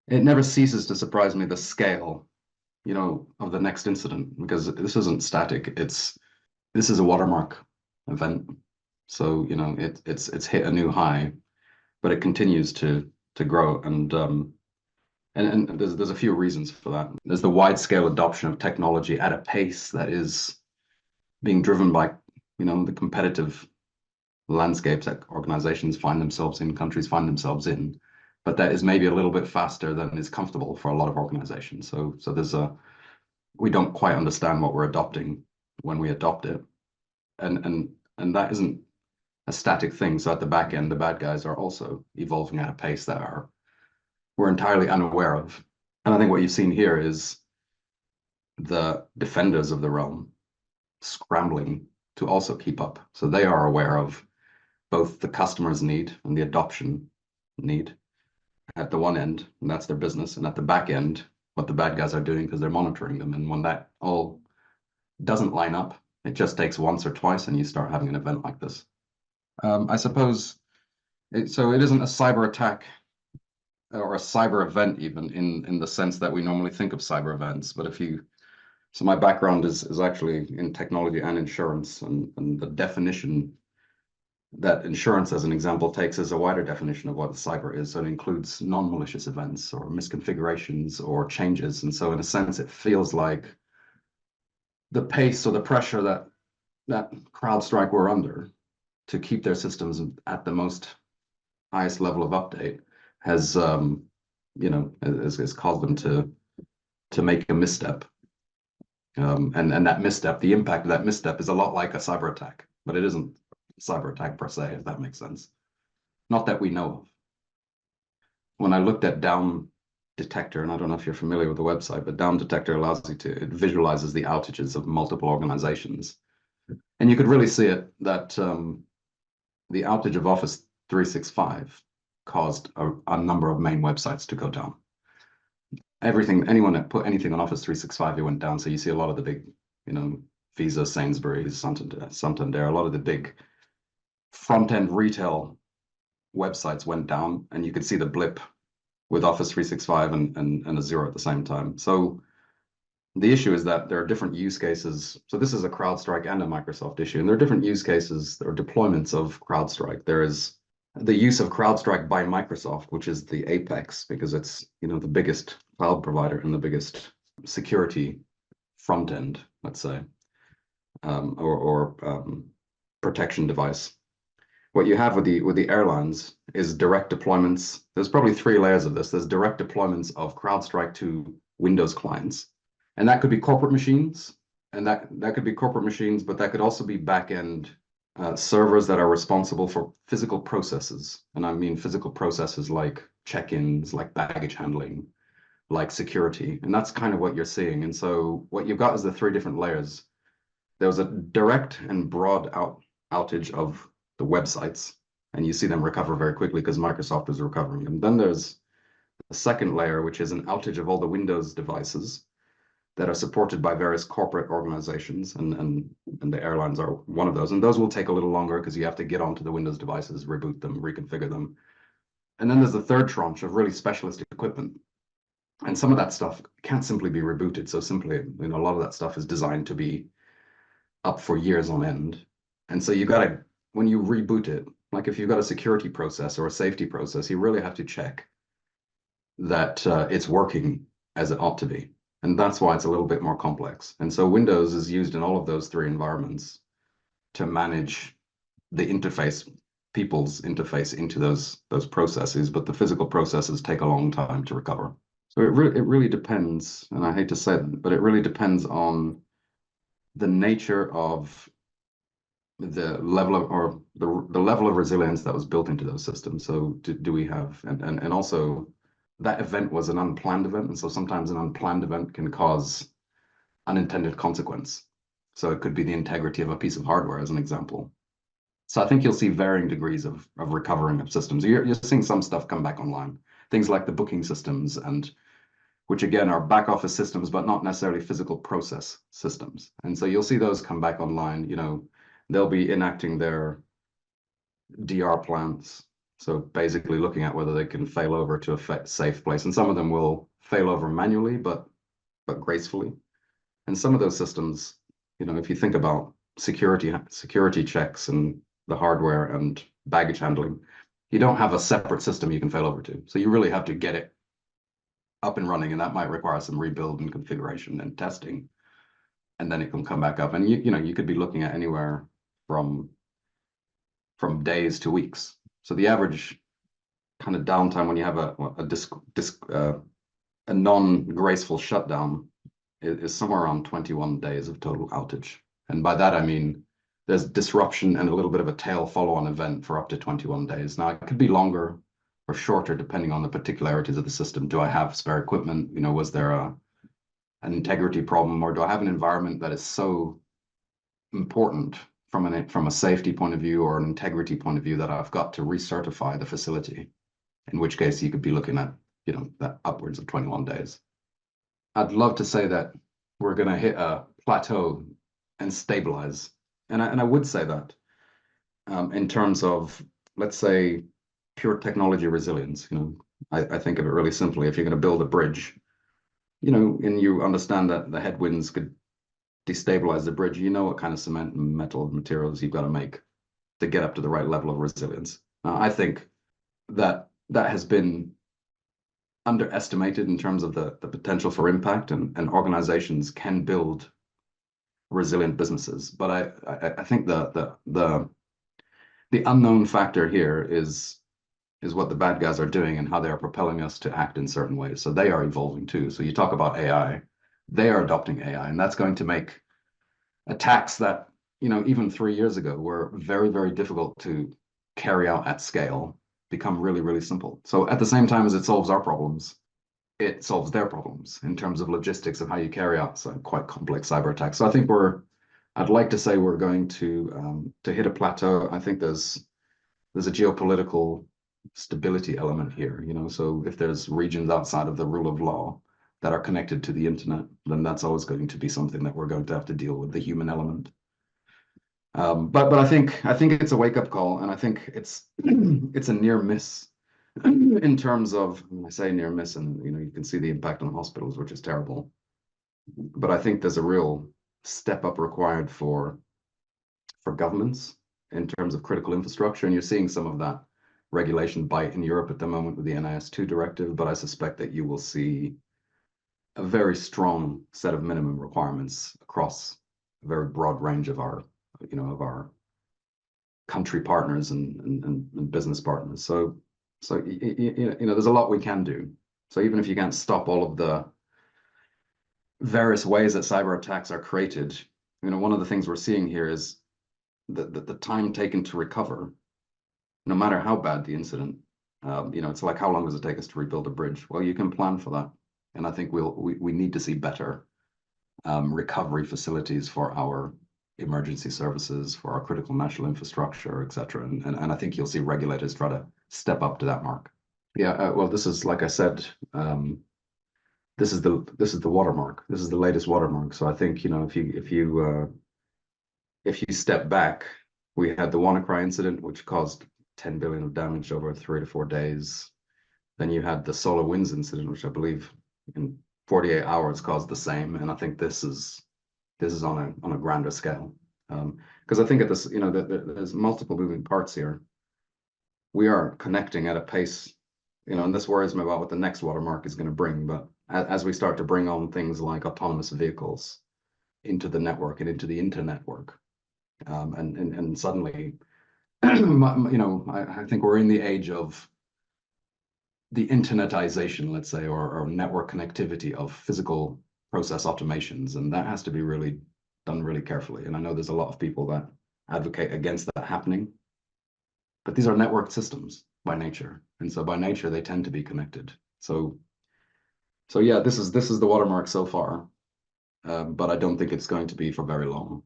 it never ceases to surprise me the scale, of the next incident, because this isn't static. This is a watermark event. So, it's hit a new high, but it continues to grow. And there's a few reasons for that. There's the wide scale adoption of technology at a pace that is being driven by, the competitive landscapes that organizations find themselves in, countries find themselves in, but that is maybe a little bit faster than is comfortable for a lot of organizations. So we don't quite understand what we're adopting when we adopt it, and that isn't a static thing. So at the back end, the bad guys are also evolving at a pace that we're entirely unaware of. And I think what you've seen here is the defenders of the realm scrambling to also keep up. So they are aware of both the customer's need and the adoption need at the one end, and that's their business, and at the back end, what the bad guys are doing because they're monitoring them. And when that all doesn't line up, it just takes once or twice, and you start having an event like this. I suppose so. It isn't a cyber attack or a cyber event, even in the sense that we normally think of cyber events. But so my background is actually in technology and insurance, and the definition that insurance, as an example, takes as a wider definition of what a cyber is. So it includes non-malicious events or misconfigurations or changes. And so in a sense, it feels like the pace or the pressure that CrowdStrike were under to keep their systems at the most highest level of update has caused them to make a misstep. And that misstep, the impact of that misstep is a lot like a cyber attack, but it isn't a cyber attack per se, if that makes sense. Not that we know of. When I looked at Down Detector, and I don't know if you're familiar with the website, but Down Detector allows you it visualizes the outages of multiple organizations. And you could really see it that the outage of Office 365 caused a number of main websites to go down. Anyone that put anything on Office 365, it went down. So you see a lot of the big, Visa, Sainsbury's, Santander, a lot of the big front-end retail websites went down, and you could see the blip with Office 365 and a zero at the same time. So the issue is that there are different use cases. So this is a CrowdStrike and a Microsoft issue, and there are different use cases or deployments of CrowdStrike. There is the use of CrowdStrike by Microsoft, which is the apex, because it's the biggest cloud provider and the biggest security front end, let's say, or protection device. What you have with the airlines is direct deployments. There's probably three layers of this. There's direct deployments of CrowdStrike to Windows clients, and that could be corporate machines, and that could be corporate machines, but that could also be back-end servers that are responsible for physical processes. And I mean physical processes like check-ins, like baggage handling, like security. And that's kind of what you're seeing. And so what you've got is the three different layers. There was a direct and broad outage of the websites, and you see them recover very quickly because Microsoft is recovering them. Then there's a second layer, which is an outage of all the Windows devices that are supported by various corporate organizations, and the airlines are one of those. And those will take a little longer because you have to get onto the Windows devices, reboot them, reconfigure them. And then there's the third tranche of really specialist equipment. And some of that stuff can't simply be rebooted so simply. A lot of that stuff is designed to be up for years on end. And so when you reboot it, like if you've got a security process or a safety process, you really have to check that it's working as it ought to be. And that's why it's a little bit more complex. And so Windows is used in all of those three environments to manage the interface, people's interface into those processes, but the physical processes take a long time to recover. So it really depends, and I hate to say that, but it really depends on the nature of the level of the level of resilience that was built into those systems. So do we have and also that event was an unplanned event, and so sometimes an unplanned event can cause unintended consequence. So it could be the integrity of a piece of hardware, as an example. So I think you'll see varying degrees of recovering of systems. You're seeing some stuff come back online, things like the booking systems, and which again are back office systems, but not necessarily physical process systems. And so you'll see those come back online. They'll be enacting their DR plans. So basically looking at whether they can fail over to a safe place. And some of them will fail over manually, but gracefully. And some of those systems, if you think about security checks and the hardware and baggage handling, you don't have a separate system you can fail over to. So you really have to get it up and running, and that might require some rebuild and configuration and testing, and then it can come back up. And you could be looking at anywhere from days to weeks. So the average kind of downtime when you have a non-graceful shutdown is somewhere around 21 days of total outage. And by that, I mean, there's disruption and a little bit of a tail follow-on event for up to 21 days. Now, it could be longer or shorter, depending on the particularities of the system. Do I have spare equipment? Was there an integrity problem, or do I have an environment that is so important from a safety point of view or an integrity point of view that I've got to recertify the facility? In which case, you could be looking at, that upwards of 21 days. I'd love to say that we're going to hit a plateau and stabilize. And I would say that in terms of, let's say, pure technology resilience. I think of it really simply. If you're going to build a bridge, and you understand that the headwinds could destabilize the bridge, what kind of cement and metal materials you've got to make to get up to the right level of resilience. I think that has been underestimated in terms of the potential for impact, and organizations can build resilient businesses. But I think the unknown factor here is what the bad guys are doing and how they are propelling us to act in certain ways. So they are evolving too. So you talk about AI, they are adopting AI, and that's going to make attacks that, even 3 years ago were very, very difficult to carry out at scale become really, really simple. So at the same time as it solves our problems, it solves their problems in terms of logistics of how you carry out some quite complex cyber attacks. So I think I'd like to say we're going to hit a plateau. I think there's a geopolitical stability element here, so if there's regions outside of the rule of law that are connected to the internet, then that's always going to be something that we're going to have to deal with, the human element. But I think it's a wake-up call, and I think it's a near miss in terms of, when I say near miss, and you can see the impact on hospitals, which is terrible. But I think there's a real step up required for governments in terms of critical infrastructure, and you're seeing some of that regulation bite in Europe at the moment with the NIS2 directive. But I suspect that you will see a very strong set of minimum requirements across a very broad range of our country partners and business partners. So there's a lot we can do. So even if you can't stop all of the various ways that cyber attacks are created, one of the things we're seeing here is the time taken to recover, no matter how bad the incident. It's like, how long does it take us to rebuild a bridge? Well, you can plan for that, and I think we need to see better recovery facilities for our emergency services, for our critical national infrastructure, et cetera. And I think you'll see regulators try to step up to that mark. Yeah, well, this is, like I said, this is the watermark. This is the latest watermark. So I think, if you step back, we had the WannaCry incident, which caused 10 billion of damage over 3 to 4 days. Then you had the SolarWinds incident, which I believe in 48 hours caused the same. And I think this is on a grander scale, because I think at this, there's multiple moving parts here. We are connecting at a pace, and this worries me about what the next watermark is going to bring. But as we start to bring on things like autonomous vehicles into the network and into the internetwork, and suddenly, I think we're in the age of the internetization, let's say, or network connectivity of physical process automations, and that has to be really done really carefully. And I know there's a lot of people that advocate against that happening, but these are networked systems by nature, and so by nature they tend to be connected. So yeah, this is the watermark so far, but I don't think it's going to be for very long.